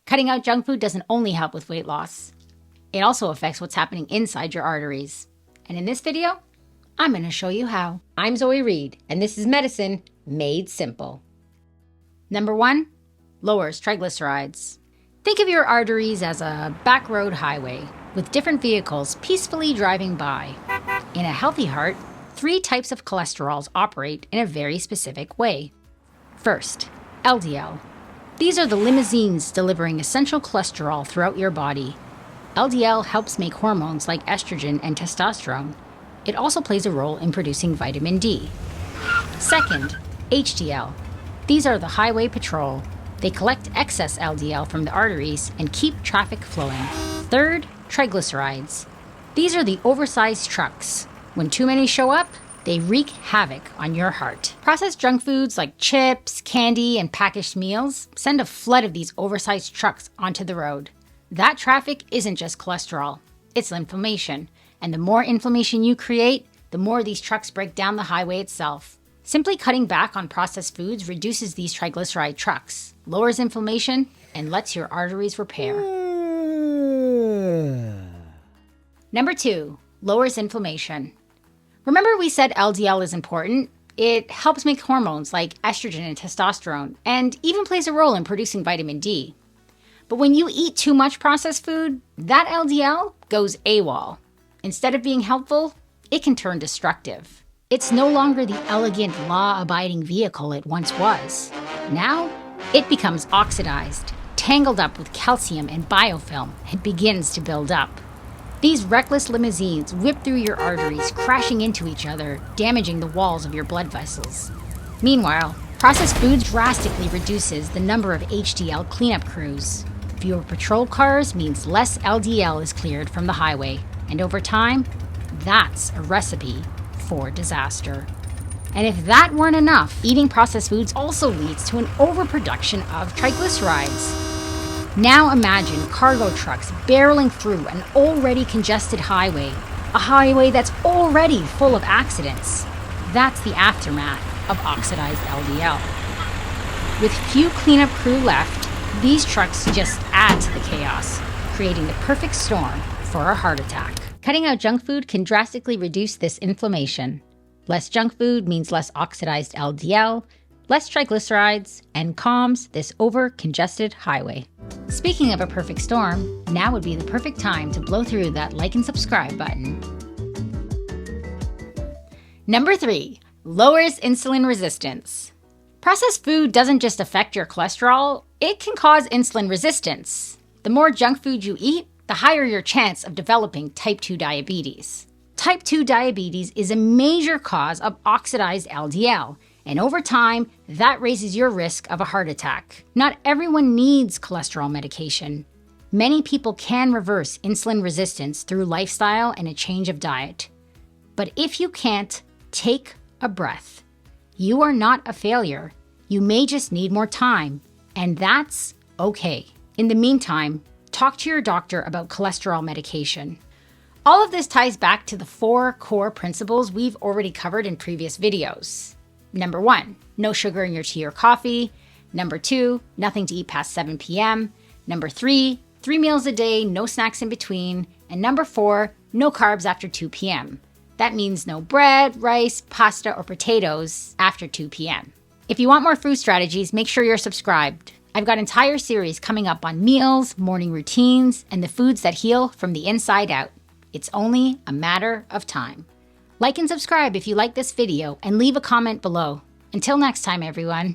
Cutting out junk food doesn't only help with weight loss. It also affects what's happening inside your arteries. And in this video, I'm going to show you how. I'm Zoe Reed, and this is medicine made simple. Number 1, lowers triglycerides. Think of your arteries as a back road highway with different vehicles peacefully driving by. In a healthy heart, 3 types of cholesterols operate in a very specific way. First, LDL. These are the limousines delivering essential cholesterol throughout your body. LDL helps make hormones like estrogen and testosterone. It also plays a role in producing vitamin D. Second, HDL. These are the highway patrol. They collect excess LDL from the arteries and keep traffic flowing. Third, triglycerides. These are the oversized trucks. When too many show up, they wreak havoc on your heart. Processed junk foods like chips, candy, and packaged meals send a flood of these oversized trucks onto the road. That traffic isn't just cholesterol, it's inflammation. And the more inflammation you create, the more these trucks break down the highway itself. Simply cutting back on processed foods reduces these triglyceride trucks, lowers inflammation, and lets your arteries repair. Number 2, lowers inflammation. Remember we said LDL is important? It helps make hormones like estrogen and testosterone, and even plays a role in producing vitamin D. But when you eat too much processed food, that LDL goes AWOL. Instead of being helpful, it can turn destructive. It's no longer the elegant, law-abiding vehicle it once was. Now, it becomes oxidized, tangled up with calcium and biofilm, and begins to build up. These reckless limousines whip through your arteries, crashing into each other, damaging the walls of your blood vessels. Meanwhile, processed foods drastically reduces the number of HDL cleanup crews. Fewer patrol cars means less LDL is cleared from the highway, and over time, that's a recipe for disaster. And if that weren't enough, eating processed foods also leads to an overproduction of triglycerides. Now imagine cargo trucks barreling through an already congested highway, a highway that's already full of accidents. That's the aftermath of oxidized LDL. With few cleanup crew left, these trucks just add to the chaos, creating the perfect storm for a heart attack. Cutting out junk food can drastically reduce this inflammation. Less junk food means less oxidized LDL, less triglycerides, and calms this over-congested highway. Speaking of a perfect storm, now would be the perfect time to blow through that like and subscribe button. Number 3, lowers insulin resistance. Processed food doesn't just affect your cholesterol, it can cause insulin resistance. The more junk food you eat, the higher your chance of developing type 2 diabetes. Type 2 diabetes is a major cause of oxidized LDL, and over time, that raises your risk of a heart attack. Not everyone needs cholesterol medication. Many people can reverse insulin resistance through lifestyle and a change of diet. But if you can't, take a breath. You are not a failure. You may just need more time, and that's okay. In the meantime, talk to your doctor about cholesterol medication. All of this ties back to the 4 core principles we've already covered in previous videos. Number 1, no sugar in your tea or coffee. Number 2, nothing to eat past 7 p.m. Number 3, 3 meals a day, no snacks in between. And number 4, no carbs after 2 p.m. That means no bread, rice, pasta, or potatoes after 2 p.m. If you want more food strategies, make sure you're subscribed. I've got entire series coming up on meals, morning routines, and the foods that heal from the inside out. It's only a matter of time. Like and subscribe if you like this video, and leave a comment below. Until next time, everyone.